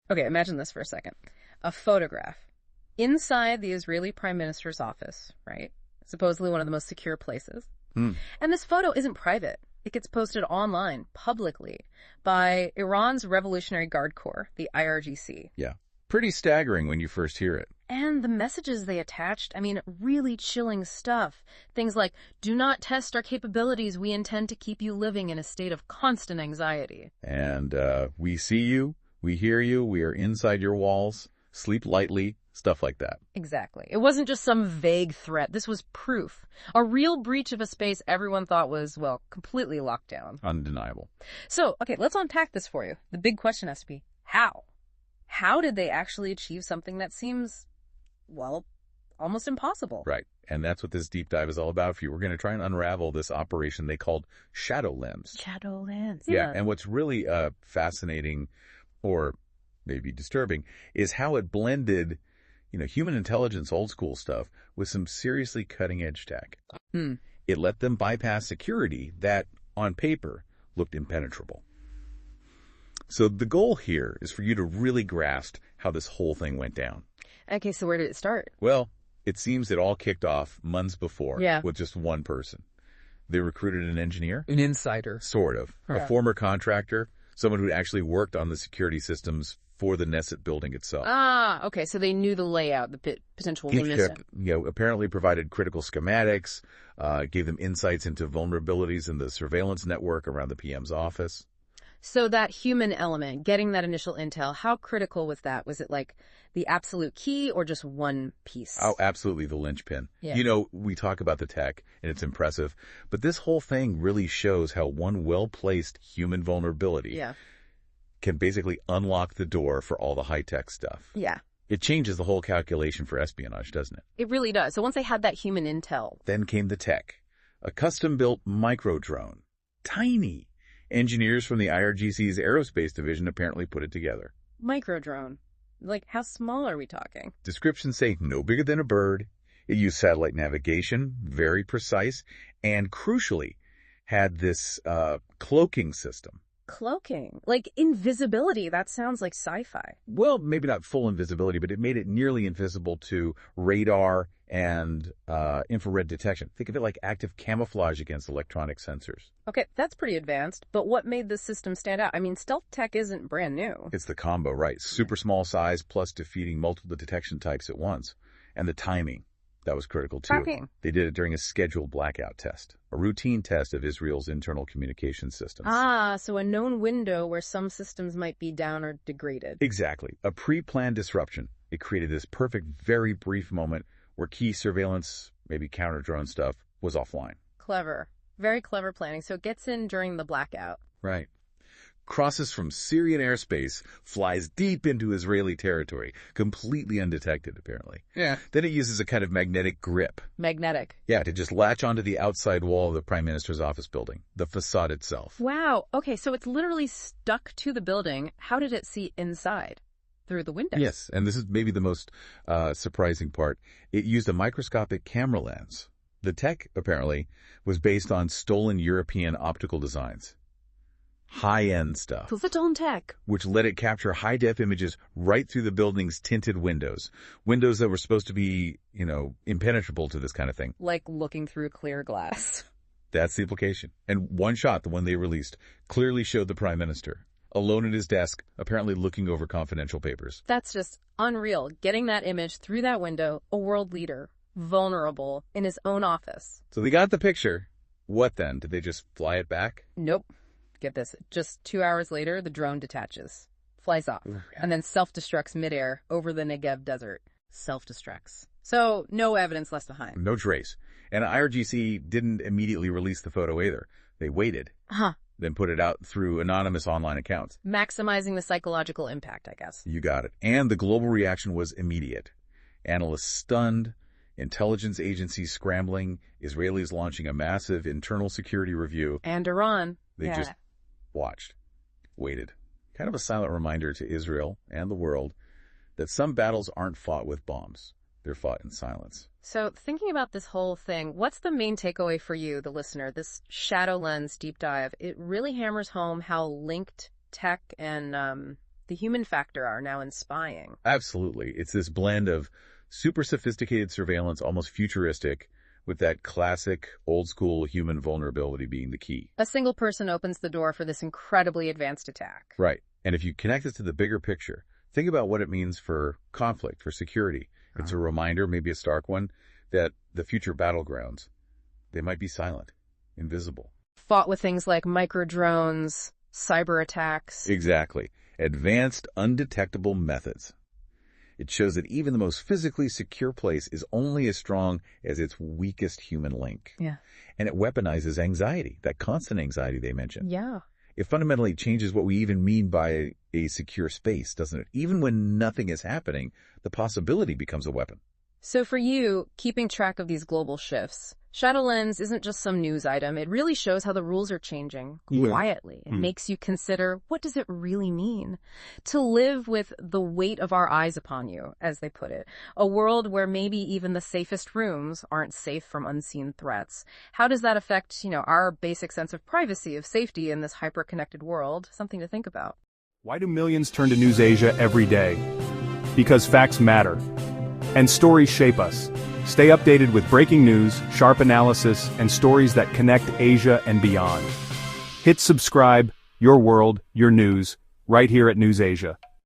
Okay, imagine this for a second. A photograph. Inside the Israeli Prime Minister's office, right? Supposedly one of the most secure places. And this photo isn't private. It gets posted online, publicly, by Iran's Revolutionary Guard Corps, the IRGC. Yeah. Pretty staggering when you first hear it. And the messages they attached, I mean, really chilling stuff. Things like, do not test our capabilities. We intend to keep you living in a state of constant anxiety. And we see you, we hear you, we are inside your walls, sleep lightly, stuff like that. Exactly. It wasn't just some vague threat. This was proof. A real breach of a space everyone thought was, well, completely locked down. Undeniable. So, okay, let's unpack this for you. The big question has to be, how? How did they actually achieve something that seems, well, almost impossible? Right. And that's what this deep dive is all about for you. We're going to try and unravel this operation they called Shadow Lens. Shadow Lens. Yeah. And what's really fascinating, or maybe disturbing, is how it blended, human intelligence, old school stuff, with some seriously cutting edge tech. It let them bypass security that, on paper, looked impenetrable. So the goal here is for you to really grasp how this whole thing went down. Okay, so where did it start? Well, it seems it all kicked off months before with just one person. They recruited an engineer. An insider. Sort of. Yeah. A former contractor, someone who actually worked on the security systems for the Knesset building itself. Ah, okay, so they knew the layout, the potential weakness. Apparently provided critical schematics, gave them insights into vulnerabilities in the surveillance network around the PM's office. So that human element, getting that initial intel, how critical was that? Was it like the absolute key or just one piece? Oh, absolutely the linchpin. Yeah. We talk about the tech and it's impressive, but this whole thing really shows how one well-placed human vulnerability can basically unlock the door for all the high-tech stuff. Yeah. It changes the whole calculation for espionage, doesn't it? It really does. So once they had that human intel. Then came the tech. A custom-built micro-drone. Tiny. Engineers from the IRGC's aerospace division apparently put it together. Micro-drone. Like, how small are we talking? Descriptions say no bigger than a bird. It used satellite navigation, very precise, and crucially, had this cloaking system. Cloaking? Like invisibility. That sounds like sci-fi. Well, maybe not full invisibility, but it made it nearly invisible to radar and infrared detection. Think of it like active camouflage against electronic sensors. Okay, that's pretty advanced, but what made this system stand out? I mean, stealth tech isn't brand new. It's the combo, right? Super small size plus defeating multiple detection types at once. And the timing. That was critical, too. Tracking. They did it during a scheduled blackout test, a routine test of Israel's internal communication systems. Ah, so a known window where some systems might be down or degraded. Exactly. A pre-planned disruption. It created this perfect, very brief moment where key surveillance, maybe counter-drone stuff, was offline. Clever. Very clever planning. So it gets in during the blackout. Right. Crosses from Syrian airspace, flies deep into Israeli territory, completely undetected, apparently. Yeah. Then it uses a kind of magnetic grip. Magnetic. Yeah, to just latch onto the outside wall of the Prime Minister's office building, the facade itself. Wow. Okay, so it's literally stuck to the building. How did it see inside? Through the windows? Yes, and this is maybe the most surprising part. It used a microscopic camera lens. The tech, apparently, was based on stolen European optical designs. High-end stuff. Full-on tech. Which let it capture high-def images right through the building's tinted windows. Windows that were supposed to be, impenetrable to this kind of thing. Like looking through clear glass. That's the implication. And one shot, the one they released, clearly showed the Prime Minister, alone at his desk, apparently looking over confidential papers. That's just unreal. Getting that image through that window, a world leader, vulnerable, in his own office. So they got the picture. What then? Did they just fly it back? Nope. Get this. Just 2 hours later, the drone detaches, flies off, and then self-destructs midair over the Negev desert. Self-destructs. So no evidence left behind. No trace. And IRGC didn't immediately release the photo either. They waited. Then put it out through anonymous online accounts. Maximizing the psychological impact, I guess. You got it. And the global reaction was immediate. Analysts stunned, intelligence agencies scrambling, Israelis launching a massive internal security review. And Iran. They just watched, waited. Kind of a silent reminder to Israel and the world that some battles aren't fought with bombs. They're fought in silence. So thinking about this whole thing, what's the main takeaway for you, the listener? This Shadow Lens deep dive, it really hammers home how linked tech and The human factor are now in spying. Absolutely. It's this blend of super sophisticated surveillance, almost futuristic, with that classic old school human vulnerability being the key. A single person opens the door for this incredibly advanced attack. Right. And if you connect this to the bigger picture, think about what it means for conflict, for security. It's a reminder, maybe a stark one, that the future battlegrounds, they might be silent, invisible. Fought with things like micro-drones, cyber attacks. Exactly. Advanced, undetectable methods. It shows that even the most physically secure place is only as strong as its weakest human link. Yeah. And it weaponizes anxiety, that constant anxiety they mentioned. Yeah. It fundamentally changes what we even mean by a secure space, doesn't it? Even when nothing is happening, the possibility becomes a weapon. So for you, keeping track of these global shifts, Shadowlens isn't just some news item. It really shows how the rules are changing quietly. It makes you consider, what does it really mean to live with the weight of our eyes upon you, as they put it? A world where maybe even the safest rooms aren't safe from unseen threats. How does that affect, our basic sense of privacy, of safety in this hyper-connected world? Something to think about. Why do millions turn to News Asia every day? Because facts matter. And stories shape us. Stay updated with breaking news, sharp analysis, and stories that connect Asia and beyond. Hit subscribe, your world, your news, right here at News Asia.